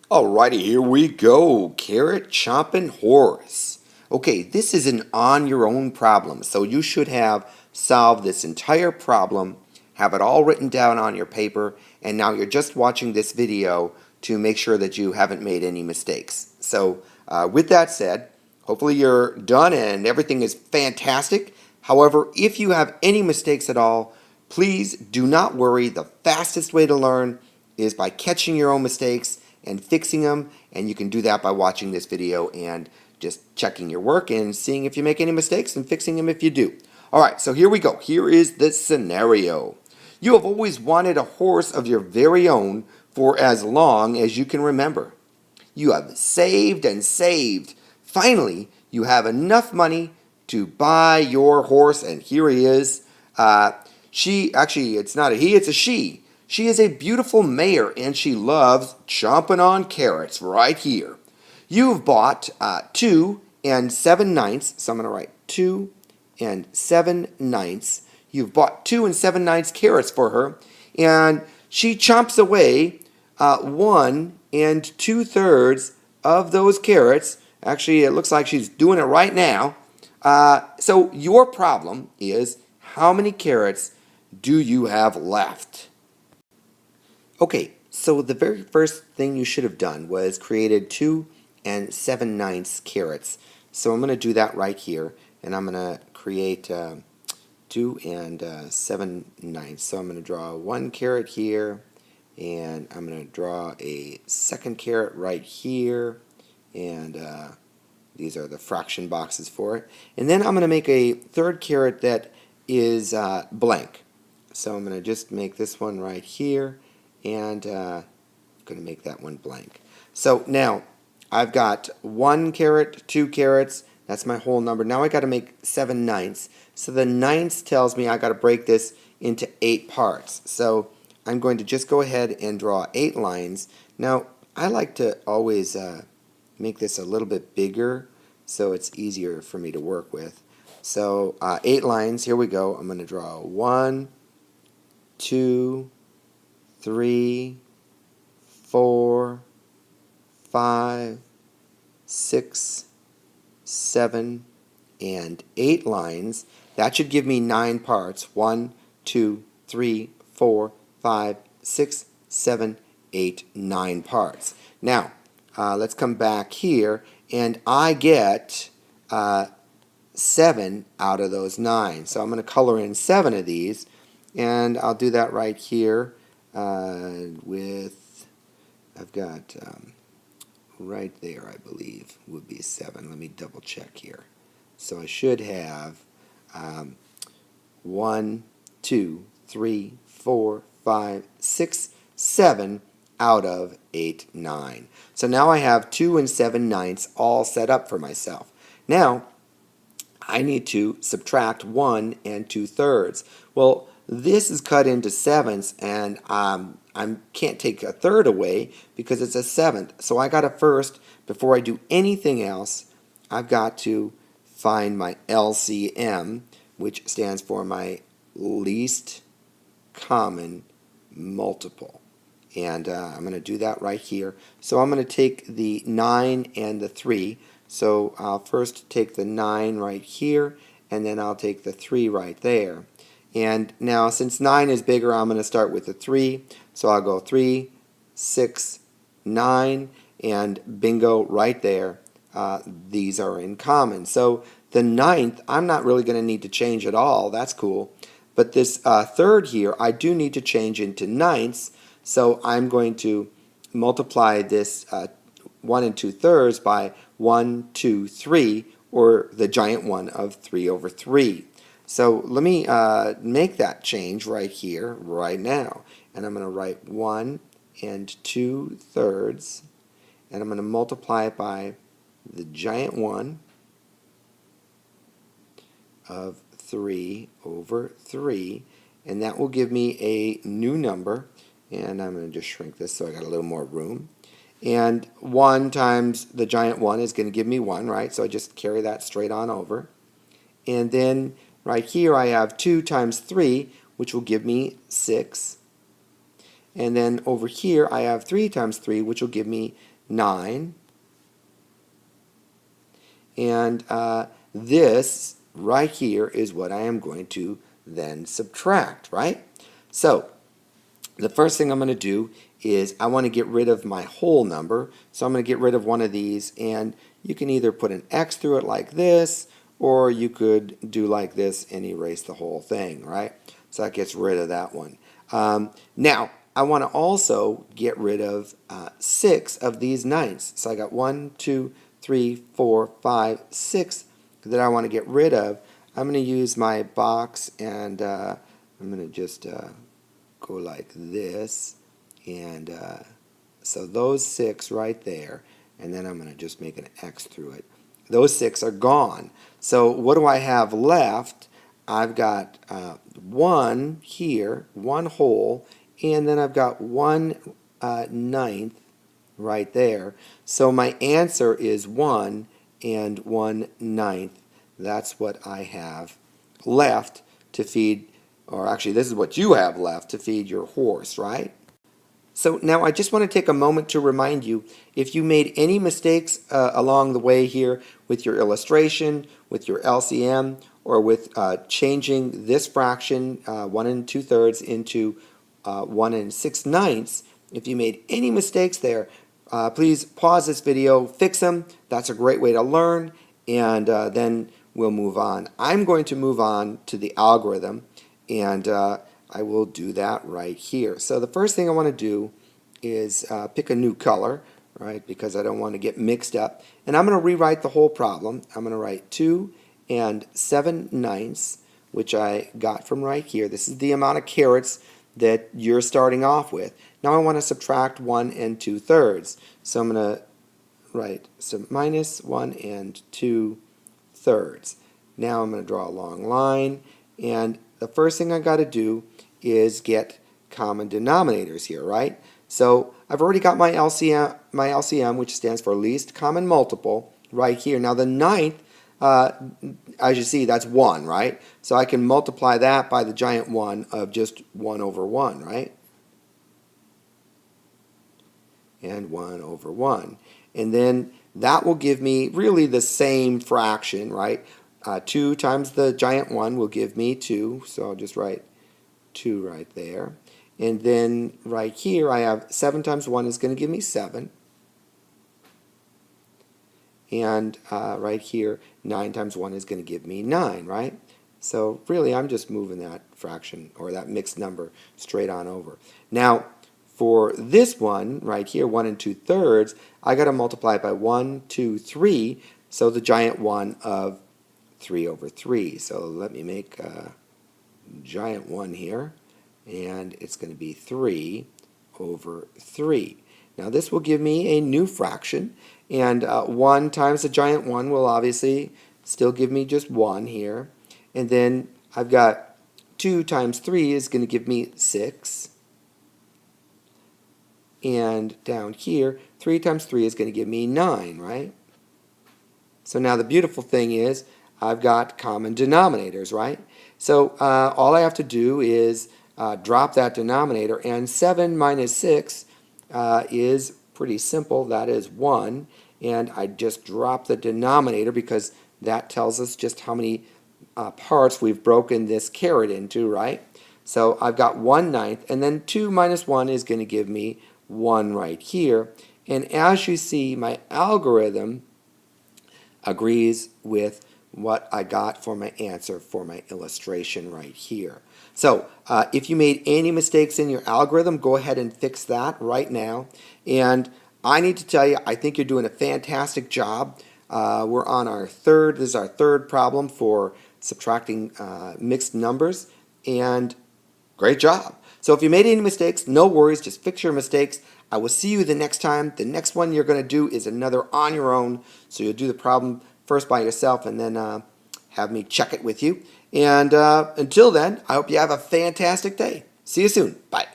Alrighty, here we go. Carrot-chomping horse. Okay, this is an on-your-own problem, so you should have solved this entire problem, have it all written down on your paper, and now you're just watching this video to make sure that you haven't made any mistakes. So, with that said, hopefully you're done and everything is fantastic. However, if you have any mistakes at all, please do not worry. The fastest way to learn is by catching your own mistakes and fixing them, and you can do that by watching this video and just checking your work and seeing if you make any mistakes and fixing them if you do. Alright, so here we go. Here is the scenario. You have always wanted a horse of your very own for as long as you can remember. You have saved and saved. Finally, you have enough money to buy your horse, and here he is. It's not a he, it's a she. She is a beautiful mare, and she loves chomping on carrots right here. You've bought 2 and 7/9, so I'm going to write 2 and 7/9. You've bought 2 and 7/9 carrots for her, and she chomps away 1 and 2/3 of those carrots. Actually, it looks like she's doing it right now. So your problem is, how many carrots do you have left? Okay, so the very first thing you should have done was created 2 and 7/9 carrots. So I'm going to do that right here, and I'm going to create 2 and 7/9. So I'm going to draw 1 carrot here, and I'm going to draw a second carrot right here, and these are the fraction boxes for it. And then I'm going to make a third carrot that is blank. So I'm going to just make this one right here, and I'm going to make that one blank. So now I've got 1 carrot, 2 carrots, that's my whole number. Now I got to make 7/9. So the 9th tells me I got to break this into 8 parts. So I'm going to just go ahead and draw 8 lines. Now I like to always make this a little bit bigger so it's easier for me to work with. So 8 lines, here we go. I'm going to draw 1, 2, 3, 4, 5, 6, 7, and 8 lines. That should give me 9 parts. 1, 2, 3, 4, 5, 6, 7, 8, 9 parts. Now, let's come back here, and I get 7 out of those 9. So I'm going to color in 7 of these, and I'll do that right here I've got right there, I believe, would be 7. Let me double check here. So I should have 1, 2, 3, 4, 5, 6, 7 out of 8, 9. So now I have 2 and 7/9 all set up for myself. Now I need to subtract 1 and 2/3. Well, this is cut into 7ths, and I can't take a third away because it's a 7th. So I got to first, before I do anything else, I've got to find my LCM, which stands for my least common multiple. And I'm going to do that right here. So I'm going to take the 9 and the 3. So I'll first take the 9 right here, and then I'll take the 3 right there. And now, since 9 is bigger, I'm going to start with the 3. So I'll go 3, 6, 9, and bingo, right there. These are in common. So the 9th, I'm not really going to need to change at all. That's cool. But this 3rd here, I do need to change into 9ths. So I'm going to multiply this 1 and 2/3 by 1, 2, 3, or the giant one of 3 over 3. So let me make that change right here, right now. And I'm going to write 1 and 2/3, and I'm going to multiply it by the giant one of 3 over 3, and that will give me a new number. And I'm going to just shrink this so I got a little more room. And 1 times the giant 1 is going to give me 1, right? So I just carry that straight on over. And then right here I have 2 times 3, which will give me 6. And then over here I have 3 times 3, which will give me 9. And this right here is what I am going to then subtract, right? So the first thing I'm going to do is I want to get rid of my whole number. So I'm going to get rid of one of these, and you can either put an X through it like this, or you could do like this and erase the whole thing, right? So that gets rid of that one. Now, I want to also get rid of 6 of these 9s. So I got 1, 2, 3, 4, 5, 6 that I want to get rid of. I'm going to use my box, and I'm going to just go like this, and so those 6 right there, and then I'm going to just make an X through it. Those 6 are gone. So what do I have left? I've got 1 here, 1 whole, and then I've got 1/9 right there. So my answer is 1 and 1/9. That's what I have left to feed, or actually this is what you have left to feed your horse, right? So now I just want to take a moment to remind you, if you made any mistakes along the way here with your illustration, with your LCM, or with changing this fraction, 1 2/3 into 1 6/9, if you made any mistakes there, please pause this video, fix them. That's a great way to learn, and then we'll move on. I'm going to move on to the algorithm, and I will do that right here. So the first thing I want to do is pick a new color, right, because I don't want to get mixed up. And I'm going to rewrite the whole problem. I'm going to write 2 7/9, which I got from right here. This is the amount of carrots that you're starting off with. Now I want to subtract 1 2/3. So I'm going to write minus 1 2/3. Now I'm going to draw a long line, and the first thing I got to do is get common denominators here, right? So I've already got my LCM, which stands for least common multiple, right here. Now the 9th, as you see, that's 1, right? So I can multiply that by the giant 1 of just 1/1, right? And 1/1. And then that will give me really the same fraction, right? 2 times the giant 1 will give me 2, so I'll just write 2 right there. And then right here I have 7 times 1 is going to give me 7. And right here 9 times 1 is going to give me 9, right? So really I'm just moving that fraction or that mixed number straight on over. Now for this one right here, 1 2/3, I got to multiply it by 1, 2, 3, so the giant 1 of 3/3. So let me make a giant 1 here, and it's going to be 3/3. Now this will give me a new fraction, and 1 times the giant 1 will obviously still give me just 1 here. And then I've got 2 times 3 is going to give me 6. And down here, 3 times 3 is going to give me 9, right? So now the beautiful thing is I've got common denominators, right? So all I have to do is drop that denominator, and 7 minus 6 is pretty simple. That is 1, and I just drop the denominator because that tells us just how many parts we've broken this carrot into, right? So I've got 1/9, and then 2 minus 1 is going to give me 1 right here. And as you see, my algorithm agrees with what I got for my answer for my illustration right here. So if you made any mistakes in your algorithm, go ahead and fix that right now. And I need to tell you, I think you're doing a fantastic job. We're on our third, this is our third problem for subtracting mixed numbers, and great job. So if you made any mistakes, no worries, just fix your mistakes. I will see you the next time. The next one you're going to do is another on your own. So you'll do the problem first by yourself and then have me check it with you. And until then, I hope you have a fantastic day. See you soon. Bye.